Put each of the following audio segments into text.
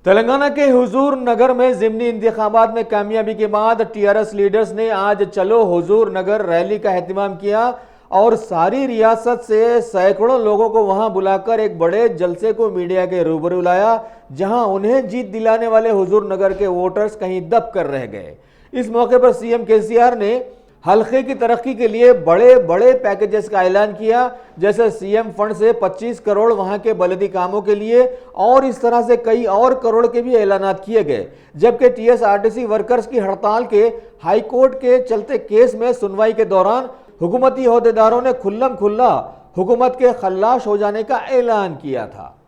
तेलंगाना के हुजूर नगर में ज़िमनी इंतखाबात में कामयाबी के बाद टीआरएस लीडर्स ने आज चलो हुजूर नगर रैली का एहतमाम किया और सारी रियासत से सैकड़ों लोगों को वहां बुलाकर एक बड़े जलसे को मीडिया के रूबरू लाया, जहां उन्हें जीत दिलाने वाले हुजूर नगर के वोटर्स कहीं दब कर रह गए। इस मौके पर सीएम केसीआर ने हल्के की तरक्की के लिए बड़े बड़े पैकेजेस का ऐलान किया, जैसे सीएम फंड से 25 करोड़ वहां के बलदी कामों के लिए और इस तरह से कई और करोड़ के भी ऐलानात किए गए। जबकि टीएसआरटीसी वर्कर्स की हड़ताल के हाईकोर्ट के चलते केस में सुनवाई के दौरान हुकूमती ओहदेदारों ने खुल्लम खुल्ला हुकूमत के खल्लाश हो जाने का ऐलान किया था।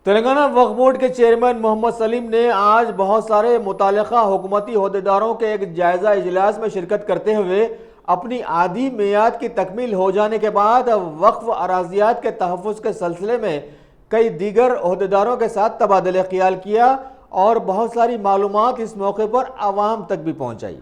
तेलंगाना वक्फ बोर्ड के चेयरमैन मोहम्मद सलीम ने आज बहुत सारे मुतालिका हुकूमती ओहदेदारों के एक जायजा इजलास में शिरकत करते हुए अपनी आधी मियाद की तकमील हो जाने के बाद वक्फ अराजियात के तहफ़्फ़ुज़ के सिलसिले में कई दीगर ओहदेदारों के साथ तबादला ख्याल किया और बहुत सारी मालूमात इस मौके पर आवाम तक भी पहुँचाई।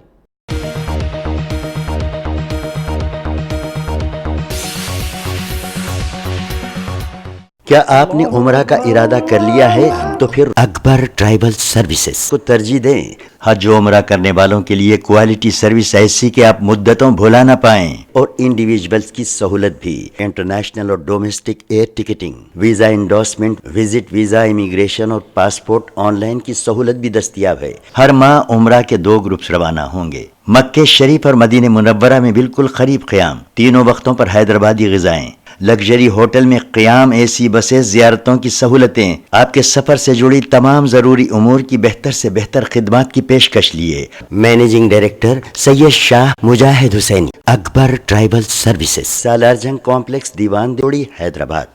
क्या आपने उम्रा का इरादा कर लिया है तो फिर अकबर ट्राइबल सर्विसेज को तरजीह दें। हज उम्रा करने वालों के लिए क्वालिटी सर्विस ऐसी कि आप मुद्दतों भुला ना पाएं और इंडिविजुअल्स की सहूलत भी। इंटरनेशनल और domestic air ticketing, visa endorsement, visit visa, immigration और पासपोर्ट ऑनलाइन की सहूलत भी दस्तयाब है। हर माह उम्रा के 2 ग्रुप्स रवाना होंगे। मक्के शरीफ और मदीने मुनव्वरा में बिल्कुल करीब क़याम, तीनों वक्तों पर हैदराबादी ग़िज़ाएं, लग्जरी होटल में क़याम, एसी बसें, ज़ियारतों की सहूलतें, आपके सफ़र से जुड़ी तमाम ज़रूरी उमूर की बेहतर से बेहतर खिदमात की पेशकश लिए। Managing director Syed Shah Mujahid Hussaini, Akbar tribal services, Salarjung complex, Diwan Deodi, Hyderabad.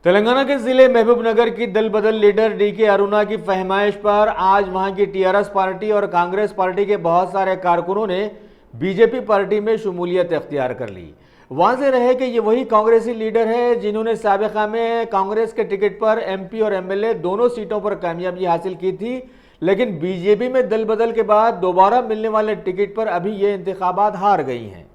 Telangana के जिले महबूबनगर की दल बदल लीडर डीके अरुणा की फहमाइश पर आज वहां की टीआरएस पार्टी और कांग्रेस पार्टी के बहुत सारे कारकुनों ने बीजेपी पार्टी में शमूलियत इख्तियार कर ली। वाज़ेह रहे कि ये वही कांग्रेसी लीडर है जिन्होंने साबिक़ा में कांग्रेस के टिकट पर एमपी और एमएलए दोनों सीटों पर कामयाबी हासिल की थी, लेकिन बीजेपी में दल बदल के बाद दोबारा मिलने वाले टिकट पर अभी ये इंतखाबात हार गई हैं।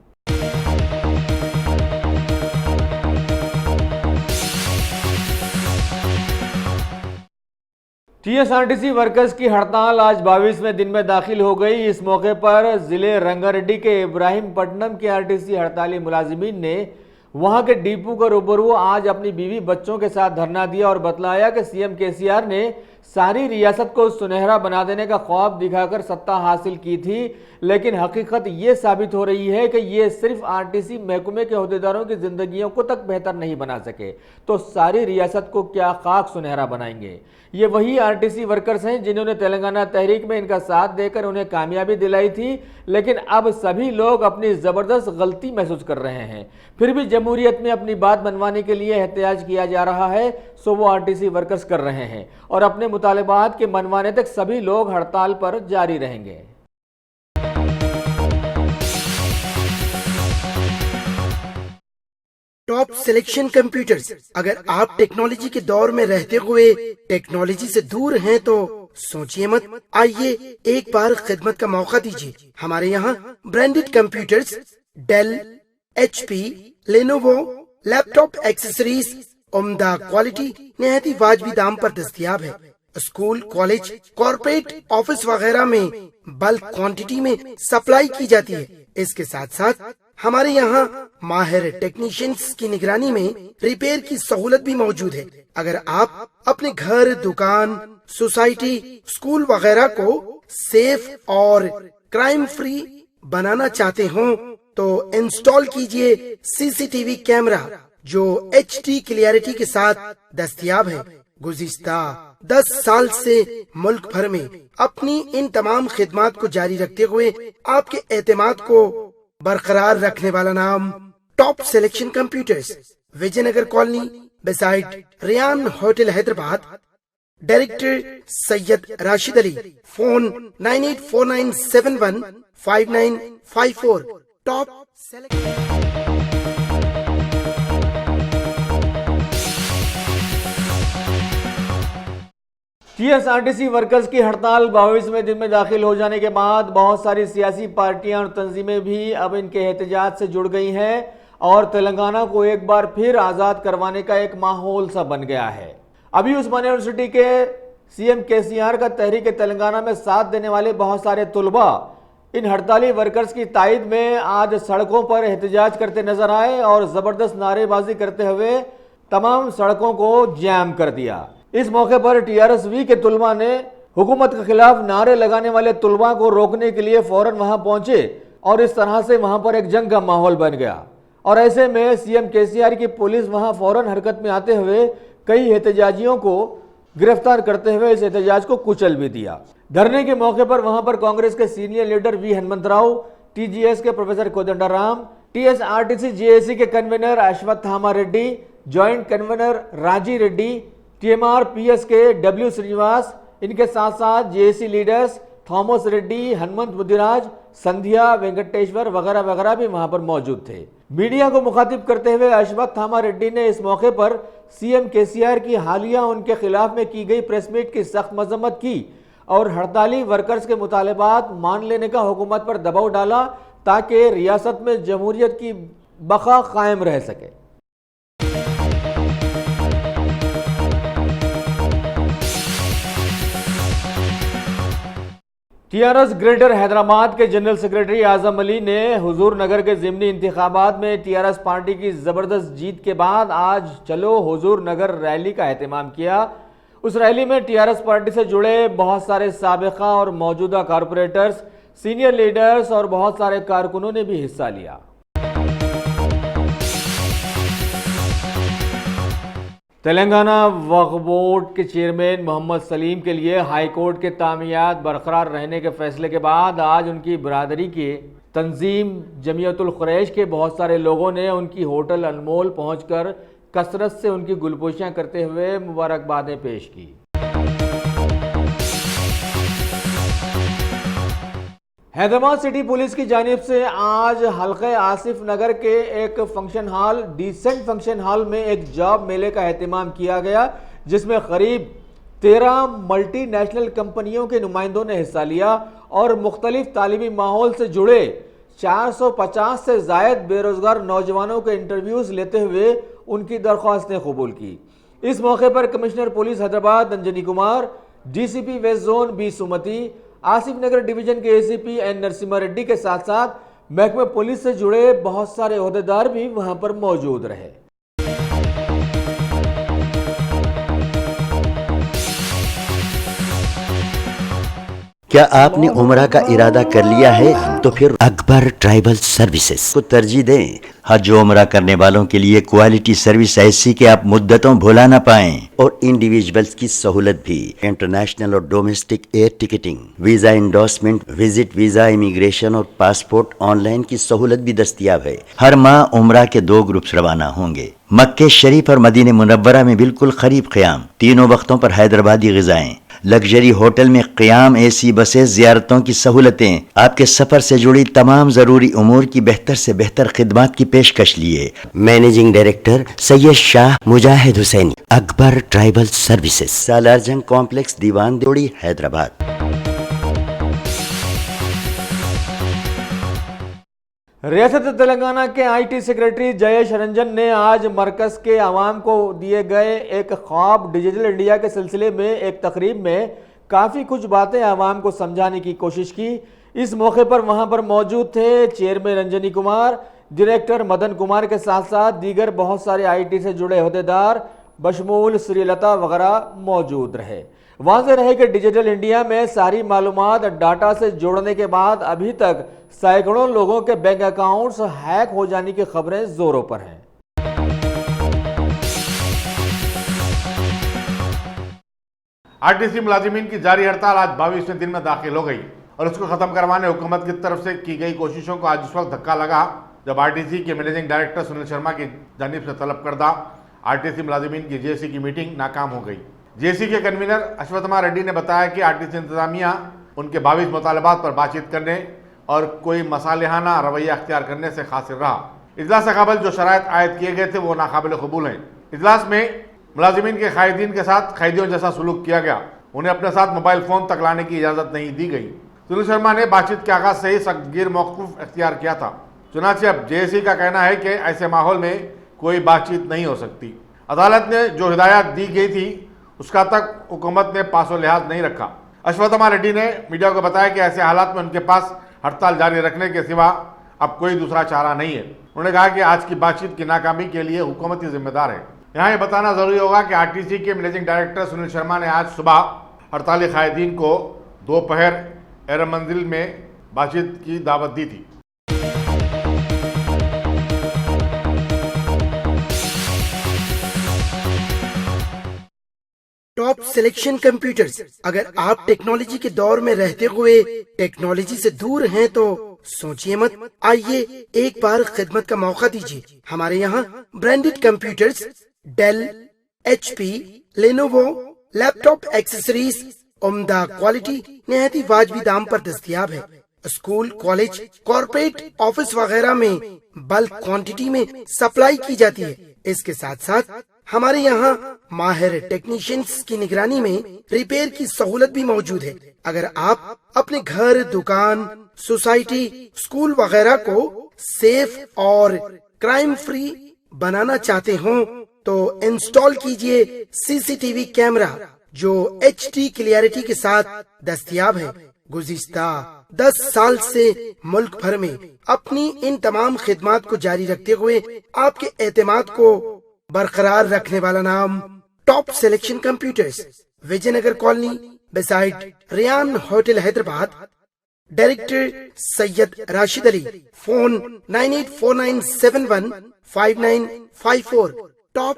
टीएसआरटीसी वर्कर्स की हड़ताल आज 22वें दिन में दाखिल हो गई। इस मौके पर जिले रंगारेड्डी के इब्राहिमपट्टनम के आरटीसी हड़ताली मुलाजिमीन ने वहां के डिपो का रूबरू आज अपनी बीवी बच्चों के साथ धरना दिया और बतलाया कि सीएम केसीआर ने सारी रियासत को सुनहरा बना देने का ख्वाब दिखाकर सत्ता हासिल की थी, लेकिन हकीकत ये साबित हो रही है कि ये सिर्फ आरटीसी महकमे के ओहदेदारों की जिंदगियों को तक बेहतर नहीं बना सके तो सारी रियासत को क्या खाक सुनहरा बनाएंगे। ये वही आरटीसी वर्कर्स हैं जिन्होंने तेलंगाना तहरीक में इनका साथ देकर उन्हें कामयाबी दिलाई थी, लेकिन अब सभी लोग अपनी ज़बरदस्त गलती महसूस कर रहे हैं। फिर भी जमहूरियत में अपनी बात मनवाने के लिए एहतजाज किया जा रहा है, सो वो आरटीसी वर्कर्स कर रहे हैं और अपने मुतालिबात के मनवाने तक सभी लोग हड़ताल पर जारी रहेंगे। Top selection computers. अगर आप टेक्नोलॉजी के दौर में रहते हुए टेक्नोलॉजी से दूर हैं तो सोचिए मत, आइए एक बार खिदमत का मौका दीजिए। हमारे यहाँ branded computers, Dell, HP, Lenovo, laptop accessories उम्दा क्वालिटी निहायती वाजबी दाम पर दस्तयाब है। स्कूल, कॉलेज, कॉर्पोरेट, ऑफिस वगैरह में बल्क क्वांटिटी में सप्लाई की जाती है। इसके साथ साथ हमारे यहाँ माहिर टेक्नीशियंस की निगरानी में रिपेयर की सहूलत भी मौजूद है। अगर आप अपने घर, दुकान, सोसाइटी, स्कूल वगैरह को सेफ और क्राइम फ्री बनाना चाहते हो तो इंस्टॉल कीजिए सीसीटीवी कैमरा जो HD क्लियरिटी के साथ दस्तयाब है। गुज़िश्ता 10 साल से मुल्क भर में अपनी इन तमाम खिदमात को जारी रखते हुए आपके एतमाद को बरकरार रखने वाला नाम top selection computers, Vijaynagar colony beside Riyan hotel, Hyderabad. Director Syed Rashid Ali. Phone 9849715954। Top TSRTC workers की हड़ताल 22वें दिन में दाखिल हो जाने के बाद बहुत सारी सियासी पार्टियां और तंजीमें भी अब इनके एहतजाज से जुड़ गई हैं और तेलंगाना को एक बार फिर आज़ाद करवाने का एक माहौल सा बन गया है। अभी उस्मानिया यूनिवर्सिटी के सीएम केसीआर का तहरीक तेलंगाना में साथ देने वाले बहुत सारे तुलबा इन हड़ताली वर्कर्स की तायद में आज सड़कों पर एहतजाज करते नजर आए और जबरदस्त नारेबाजी करते हुए तमाम सड़कों को जैम कर दिया। इस मौके पर टीआरएस-वी के तुलबा ने हुकूमत के खिलाफ नारे लगाने वाले तुलबा को रोकने के लिए फौरन वहां पहुंचे और इस तरह से वहां पर एक जंग का माहौल बन गया और ऐसे में सीएम केसीआर की पुलिस वहां फौरन हरकत में आते हुए कई एहतजाजियों को गिरफ्तार करते हुए इस एहतजाज को कुचल भी दिया। धरने के मौके पर वहां पर कांग्रेस के senior leader V Hanumantharao, TGS के प्रोफेसर कोदंडराम, टीएसआरटीसी जेएसी के convener Ashwathama Reddy, joint convener Raji Reddy, TMRPS के डब्ल्यू श्रीनिवास, इनके साथ साथ JAC leaders Thomas Reddy, Hanumanth Buddhiraj, Sandhya Venkateshwar वगैरह वगैरह भी वहां पर मौजूद थे। मीडिया को मुखातिब करते हुए अश्वत्थामा रेड्डी ने इस मौके पर सीएम केसीआर की हालिया उनके खिलाफ में की गई प्रेस मीट की सख्त मजम्मत की और हड़ताली वर्कर्स के मुतालबात मान लेने का हुकूमत पर दबाव डाला ताकि रियासत में जमहूरियत की बका कायम रह सके। टीआरएस ग्रेटर हैदराबाद के जनरल सेक्रेटरी आजम अली ने हुजूर नगर के ज़िमनी इंतखाबात में टीआरएस पार्टी की ज़बरदस्त जीत के बाद आज चलो हुजूर नगर रैली का एहतमाम किया। उस रैली में टीआरएस पार्टी से जुड़े बहुत सारे साबिका और मौजूदा कारपोरेटर्स, सीनियर लीडर्स और बहुत सारे कारकुनों ने भी हिस्सा लिया। तेलंगाना वक्फ बोर्ड के चेयरमैन मोहम्मद सलीम के लिए हाई कोर्ट के तामीयात बरकरार रहने के फैसले के बाद आज उनकी बरादरी के तंजीम जमीयतुल कुरैश के बहुत सारे लोगों ने उनकी होटल अनमोल पहुंचकर कसरत से उनकी गुलपोशियां करते हुए मुबारकबादें पेश की। हैदराबाद सिटी पुलिस की जानिब से आज हल्के आसिफ नगर के एक function hall decent function hall में एक जॉब मेले का एहतमाम किया गया जिसमें करीब 13 मल्टीनेशनल कंपनियों के नुमाइंदों ने हिस्सा लिया और मुख्तलिफ तालीमी माहौल से जुड़े 450 से जायद बेरोजगार नौजवानों के इंटरव्यूज लेते हुए उनकी दरख्वास्तें कबूल की। इस मौके पर commissioner police Hyderabad Anjani Kumar, DCP west zone B Sumathi, Asif Nagar division के एसीपी एन नरसिम्हा रेड्डी के साथ साथ महकमे पुलिस से जुड़े बहुत सारे ओहदेदार भी वहां पर मौजूद रहे। क्या आपने उम्रा का इरादा कर लिया है तो फिर अकबर ट्राइबल सर्विसेज को तरजीह दें। हज उम्रा करने वालों के लिए क्वालिटी सर्विस ऐसी कि आप मुद्दतों भुला ना पाएं और इंडिविजुअल्स की सहूलत भी। इंटरनेशनल और domestic air ticketing, visa endorsement, visit visa, immigration और पासपोर्ट ऑनलाइन की सहूलत भी दस्तयाब है। हर माह उम्रा के 2 ग्रुप्स रवाना होंगे। मक्के शरीफ और मदीने मुनव्वरा में बिल्कुल करीब क़याम, तीनों वक्तों पर हैदराबादी ग़िज़ाएं, लग्जरी होटल में क़याम, एसी बसें, ज़ियारतों की सहूलतें, आपके सफ़र से जुड़ी तमाम ज़रूरी उमूर की बेहतर से बेहतर खिदमत की पेशकश लिए। Managing director Syed Shah Mujahid Hussaini, Akbar tribal services, Salarjung complex, Diwan Deodi, Hyderabad. रियासत तेलंगाना के आईटी सेक्रेटरी जयेश रंजन ने आज मरकज के अवाम को दिए गए एक ख्वाब डिजिटल इंडिया के सिलसिले में एक तकरीब में काफ़ी कुछ बातें अवाम को समझाने की कोशिश की। इस मौके पर वहां पर मौजूद थे चेयरमैन अंजनी कुमार, डायरेक्टर मदन कुमार के साथ साथ दीगर बहुत सारे आईटी से जुड़े अहदेदार बशमूल श्रीलता वगैरह मौजूद रहे। वाज़ेह रहे कि डिजिटल इंडिया में सारी मालूमात डाटा से जोड़ने के बाद अभी तक सैकड़ों लोगों के बैंक अकाउंट्स हैक हो जाने की खबरें जोरों पर हैं। आरटीसी मुलाजिमीन की जारी हड़ताल आज 22वें दिन में दाखिल हो गई और उसको खत्म करवाने हुकूमत की तरफ से की गई कोशिशों को आज उस वक्त धक्का लगा जब आरटीसी के मैनेजिंग डायरेक्टर सुनील शर्मा की जानिब से तलब करदा आरटीसी मुलाजिमीन की जेसी की मीटिंग नाकाम हो गई। जेसी के कन्वीनर अश्वत्थामा रेड्डी ने बताया कि आरटीसी इंतजामिया उनके 22 मुतालबात पर बातचीत करने और कोई मसालिहाना रवैया अख्तियार करने से कासिर रहा। इजलास से कबल जो शराइत आयद किए गए थे वो नाकाबिल कबूल हैं। इजलास में मुलाजिमीन के कायदीन के साथ कैदियों जैसा सलूक किया गया। उन्हें अपने साथ मोबाइल फोन तक लाने की इजाजत नहीं दी गई। सुनील शर्मा ने बातचीत के आगाज से ही सख्तगीर मौक़िफ़ अख्तियार किया था। चुनांचे अब जेएसी का कहना है कि ऐसे माहौल में कोई बातचीत नहीं हो सकती। अदालत ने जो हिदायत दी गई थी उसका तक हुकूमत ने पासो लिहाज नहीं रखा। अश्वत्थामा रेड्डी ने मीडिया को बताया कि ऐसे हालात में उनके पास हड़ताल जारी रखने के सिवा अब कोई दूसरा चारा नहीं है। उन्होंने कहा कि आज की बातचीत की नाकामी के लिए हुकूमत ही जिम्मेदार है। यहाँ ये बताना जरूरी होगा कि आरटीसी के मैनेजिंग डायरेक्टर सुनील शर्मा ने आज सुबह हड़ताली कायदीन को दोपहर एरम मंजिल में बातचीत की दावत दी थी। Top selection computers. अगर आप टेक्नोलॉजी के दौर में रहते हुए टेक्नोलॉजी से दूर हैं तो सोचिए मत, आइए एक बार खिदमत का मौका दीजिए। हमारे यहाँ branded computers Dell, HP, Lenovo, laptop accessories उम्दा क्वालिटी निहायती वाजबी दाम पर दस्तयाब है। स्कूल, कॉलेज, कॉर्पोरेट, ऑफिस वगैरह में बल्क क्वांटिटी में सप्लाई की जाती है। इसके साथ साथ हमारे यहाँ माहिर टेक्नीशियंस की निगरानी में रिपेयर की सहूलत भी मौजूद है। अगर आप अपने घर, दुकान, सोसाइटी, स्कूल वगैरह को सेफ और क्राइम फ्री बनाना चाहते हो तो इंस्टॉल कीजिए CCTV कैमरा जो HD क्लियरिटी के साथ दस्तयाब है। गुज़िश्ता 10 साल से मुल्क भर में अपनी इन तमाम खिदमात को जारी रखते हुए आपके एतमाद को बरकरार रखने वाला नाम top selection computers, Vijaynagar colony beside Riyan hotel Hyderabad. Director Syed Rashid Ali. Phone 9849715954। Top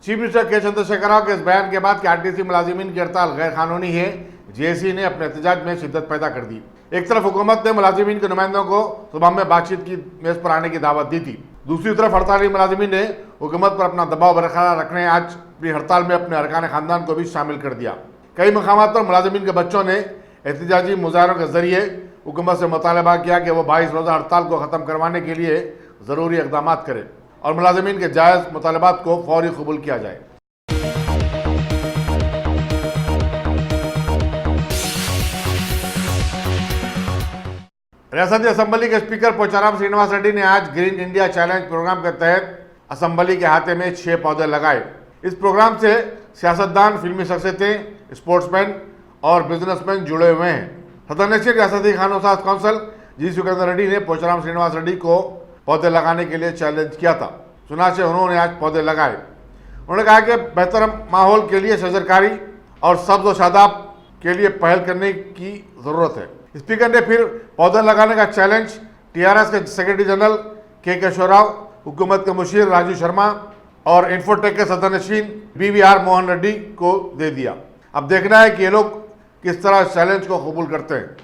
chief minister के चंद्रशेखर राव के इस बयान के बाद कि आरटीसी मुलाजिमीन की हड़ताल गैर कानूनी है, जेएसी ने अपने एहतजाज में शिद्दत पैदा कर दी। एक तरफ हुकूमत ने मुलाजिमीन के नुमाइंदों को सुबह में बातचीत की मेज पर आने की दावत दी थी, दूसरी तरफ हड़ताली मुलाजिमीन ने हुकूमत पर अपना दबाव बरकरार रखने आज अपनी हड़ताल में अपने अरकान खानदान को भी शामिल कर दिया। कई मकामात पर मुलाजिमीन के बच्चों ने एहतजाजी मुजाहरों के जरिए हुकूमत से मुतालबा किया कि वो 22 रोज़ा हड़ताल को ख़त्म करवाने के लिए ज़रूरी इक़दाम करें और मुलाजिमीन के जायज़ मुतालबात को फौरी कबूल किया जाए। रियासती असम्बली के स्पीकर पोचाराम श्रीनिवास रेड्डी ने आज ग्रीन इंडिया चैलेंज प्रोग्राम के तहत असम्बली के अहाते में 6 पौधे लगाए। इस प्रोग्राम से सियासतदान, फिल्मी शख्सियतें, स्पोर्ट्समैन और बिजनेसमैन जुड़े हुए हैं। सदनशीन रियासती खानोसाज कौंसल जी सुरेंद्र रेड्डी ने पोचाराम श्रीनिवास रेड्डी को पौधे लगाने के लिए चैलेंज किया था। चुनाचे उन्होंने आज पौधे लगाए। उन्होंने कहा कि बेहतर माहौल के लिए शजरकारी और सब्ज व शादाब के लिए पहल करने की ज़रूरत है। स्पीकर ने फिर पौधे लगाने का चैलेंज टीआरएस के सेक्रेटरी जनरल के केशवराव, हुकूमत के मुशीर राजू शर्मा और इन्फोटेक के सदनशीन BVR मोहन रेड्डी को दे दिया। अब देखना है कि ये लोग किस तरह इस चैलेंज को कबूल करते हैं।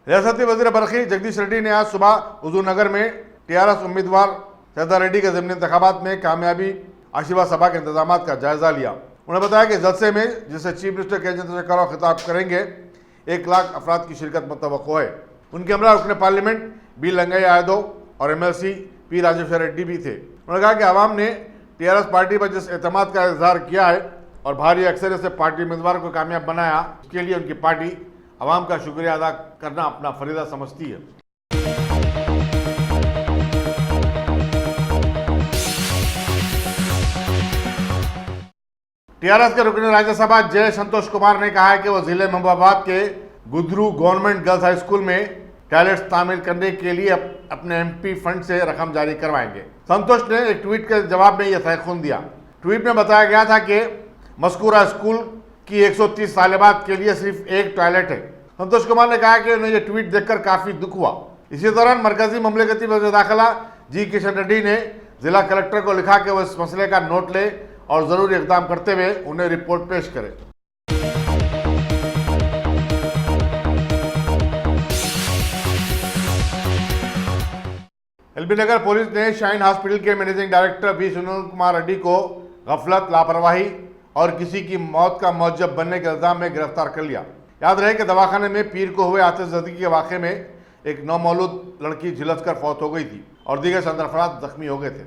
रियासती वजीर बरखी जगदीश रेड्डी ने आज सुबह हुजूर नगर में टीआरएस उम्मीदवार सैदा रेड्डी के ज़मीनी इंतखाबात में कामयाबी आशीर्वाद सभा के इंतजाम का जायजा लिया। उन्होंने बताया कि जलसे में जिसे चीफ मिनिस्टर के चंद्रशेखर राव खिताब करेंगे 1 लाख अफराद की शिरकत मुतवक्को है। उनके हमरा रुकने पार्लियामेंट बी लंगैया यादव और MLC P राजेश्वर रेड्डी भी थे। उन्होंने कहा कि आवाम ने टीआरएस पार्टी पर जिस एतमाद का इजहार किया है और भारी अक्सरियत से पार्टी उम्मीदवार को कामयाब बनाया, उसके लिए उनकी पार्टी आवाम का शुक्रिया अदा करना अपना फरीदा समझती है। टीआरएस के रुकन राज्यसभा जय संतोष कुमार ने कहा है कि वो जिले महबूबाबाद के गुदरू गवर्नमेंट गर्ल्स हाई स्कूल में टॉयलेट्स तामीर करने के लिए अपने MP फंड से रकम जारी करवाएंगे। संतोष ने एक ट्वीट के जवाब में यह तयखुन दिया। ट्वीट में बताया गया था कि मज़कूरा स्कूल की 130 तालिबात के लिए सिर्फ एक टॉयलेट है। संतोष कुमार ने कहा कि उन्हें यह ट्वीट देखकर काफ़ी दुख हुआ। इसी दौरान मरकजी ममलकती वज़ीर दाखिला जी किशन रेड्डी ने जिला कलेक्टर को लिखा कि वो इस मसले का नोट ले और ज़रूरी इक़दाम करते हुए उन्हें रिपोर्ट पेश करें। एलबी नगर पुलिस ने शाइन हॉस्पिटल के managing director V Sunil Kumar Reddy को गफलत, लापरवाही और किसी की मौत का मौजब बनने के इल्जाम में गिरफ्तार कर लिया। याद रहे कि दवाखाने में पीर को हुए आतिशबाजी के वाक़े में एक नौमौलूद लड़की झुलसकर फौत हो गई थी और दीगर चंद अफराद जख्मी हो गए थे।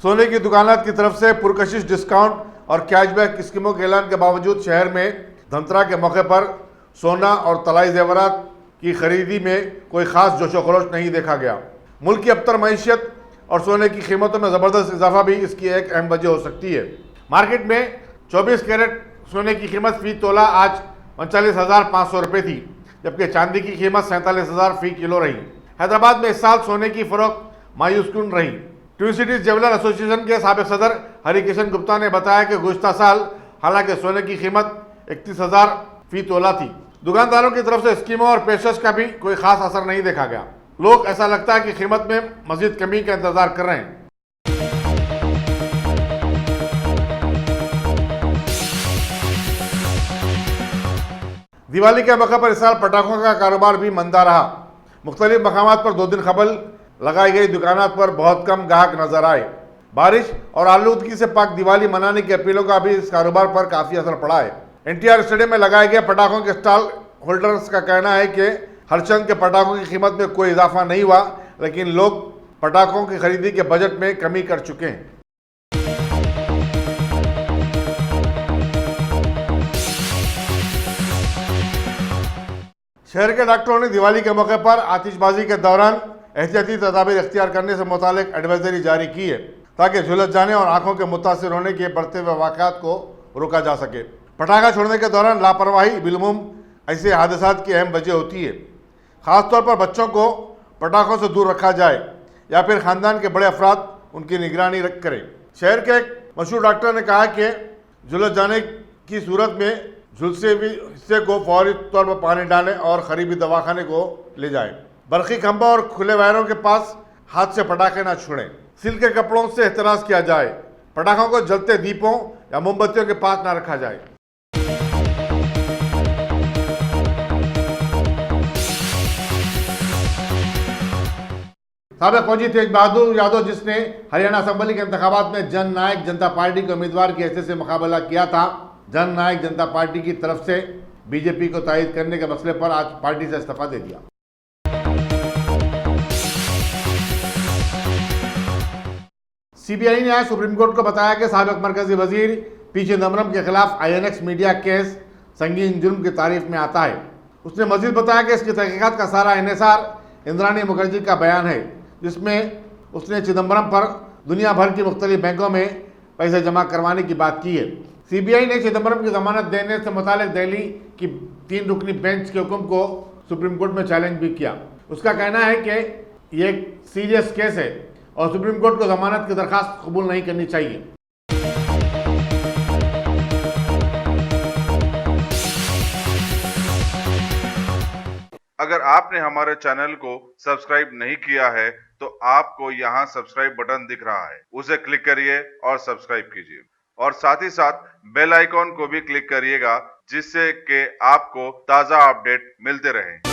सोने की दुकानात की तरफ से पुरकशिश डिस्काउंट और कैशबैक स्कीमों के ऐलान के बावजूद शहर में धनतेरस के मौके पर सोना और तलाई जेवरात की खरीदी में कोई खास जोशो खरोश नहीं देखा गया। मुल्क की अबतर मईशत और सोने की कीमतों में ज़बरदस्त इजाफा भी इसकी एक अहम वजह हो सकती है। मार्केट में 24 कैरेट सोने की कीमत फी तोला आज 39,500 रुपये थी, जबकि चांदी की कीमत 47,000 फी किलो रही। हैदराबाद में इस साल सोने की फरोख्त मायूसकुन रही। ट्विन सिटीज ज्वेलर एसोसिएशन के साबिक सदर हरिकिशन गुप्ता ने बताया कि गुज़श्ता साल हालांकि सोने की कीमत 31,000 फी तोला थी। दुकानदारों की तरफ से स्कीमों और पेशकश का भी कोई खास असर नहीं देखा गया। लोग ऐसा लगता है कि कीमत में मजीद कमी का इंतजार कर रहे हैं। दिवाली के मौके पर इस साल पटाखों का कारोबार भी मंदा रहा। मुख्तलिफ मकामात पर 2 दिन कबल लगाई गई दुकानात पर बहुत कम ग्राहक नजर आए। बारिश और आलूदगी से पाक दिवाली मनाने की अपीलों का भी इस कारोबार पर काफी असर पड़ा है। NTR स्टेडियम में लगाए गए पटाखों के स्टॉल होल्डर्स का कहना है कि हरचंद के पटाखों की कीमत में कोई इजाफा नहीं हुआ, लेकिन लोग पटाखों की खरीदी के बजट में कमी कर चुके हैं। शहर के डॉक्टरों ने दिवाली के मौके पर आतिशबाजी के दौरान एहतियाती तदाबीर इख्तियार करने से मुतालिक एडवाइजरी जारी की है, ताकि झुलस जाने और आंखों के मुतासिर होने के बढ़ते हुए वाक़यात को रोका जा सके। पटाखा छोड़ने के दौरान लापरवाही बिलमुम ऐसे हादसात की अहम वजह होती है। ख़ासतौर पर बच्चों को पटाखों से दूर रखा जाए या फिर ख़ानदान के बड़े अफराद उनकी निगरानी करें। शहर के एक मशहूर डॉक्टर ने कहा कि झुलस जाने की सूरत में झुलसे हुए हिस्से को फौरी तौर पर पानी डालें और करीबी दवाखाने को ले जाएं। बरक़ी खंभा और खुले वायरों के पास हाथ से पटाखे न छोड़ें। सिल्क के कपड़ों से एहतराज किया जाए। पटाखों को जलते दीपों या मोमबत्तियों के पास न रखा जाए। साबिक़ फौजी तेज बहादुर यादव, जिसने हरियाणा असेंबली के इंतखाबात में जन नायक जनता पार्टी के उम्मीदवार की हैसियत से मुकाबला किया था, जन नायक जनता पार्टी की तरफ से बीजेपी को तायद करने के मसले पर आज पार्टी से इस्तीफा दे दिया। CBI ने आज सुप्रीम कोर्ट को बताया कि साबिक़ मरकजी वजीर पी चिदम्बरम के खिलाफ INX मीडिया केस संगीन जुर्म की तारीफ में आता है। उसने मजीद बताया कि इसकी तहकीकात का सारा इन्हिसार इंद्राणी मुखर्जी का बयान है, जिसमें उसने चिदम्बरम पर दुनिया भर की मुख्तलिफ बैंकों में पैसे जमा करवाने की बात की है। CBI ने चिदम्बरम की जमानत देने से मुतालिक दिल्ली की 3 रुकनी बेंच के हुक्म को सुप्रीम कोर्ट में चैलेंज भी किया। उसका कहना है कि ये एक सीरियस केस है और सुप्रीम कोर्ट को जमानत की दरखास्त कबूल नहीं करनी चाहिए। अगर आपने हमारे चैनल को सब्सक्राइब नहीं किया है तो आपको यहाँ सब्सक्राइब बटन दिख रहा है, उसे क्लिक करिए और सब्सक्राइब कीजिए और साथ ही साथ बेल आइकॉन को भी क्लिक करिएगा, जिससे कि आपको ताज़ा अपडेट मिलते रहें।